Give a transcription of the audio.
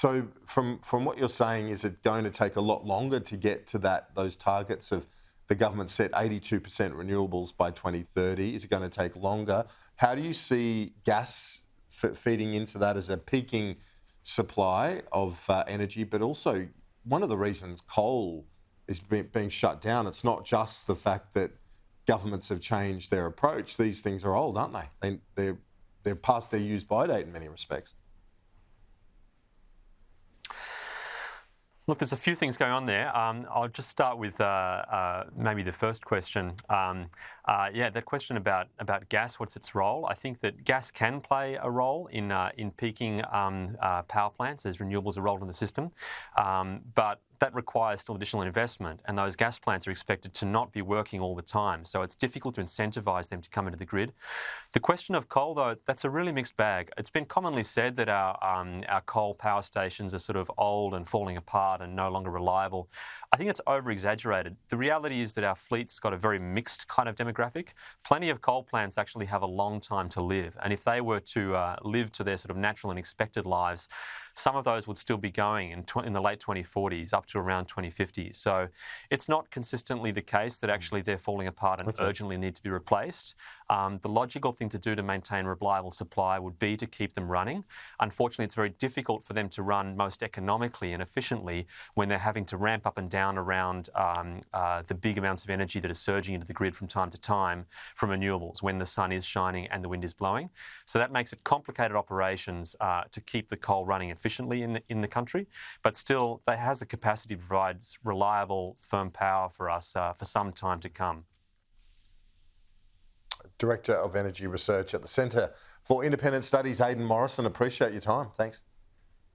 So from what you're saying, is it going to take a lot longer to get to those targets of the government set 82% renewables by 2030? Is it going to take longer? How do you see gas feeding into that as a peaking supply of energy? But also, one of the reasons coal is being shut down, it's not just the fact that governments have changed their approach. These things are old, aren't they? They're past their use-by date in many respects. Look, there's a few things going on there. I'll just start with maybe the first question. That question about gas, what's its role? I think that gas can play a role in peaking power plants as renewables are rolled in the system, but that requires still additional investment, and those gas plants are expected to not be working all the time, so it's difficult to incentivise them to come into the grid. The question of coal, though, that's a really mixed bag. It's been commonly said that our coal power stations are sort of old and falling apart and no longer reliable. I think it's over-exaggerated. The reality is that our fleet's got a very mixed kind of demographic. Plenty of coal plants actually have a long time to live, and if they were to live to their sort of natural and expected lives, some of those would still be going in the late 2040s up to around 2050. So it's not consistently the case that actually they're falling apart and urgently need to be replaced. The logical thing to do to maintain reliable supply would be to keep them running. Unfortunately, it's very difficult for them to run most economically and efficiently when they're having to ramp up and down around the big amounts of energy that are surging into the grid from time to time from renewables when the sun is shining and the wind is blowing. So that makes it complicated operations to keep the coal running efficiently in the country, but still it has the capacity to provide reliable, firm power for us for some time to come. Director of Energy Research at the Centre for Independent Studies, Aidan Morrison. Appreciate your time. Thanks.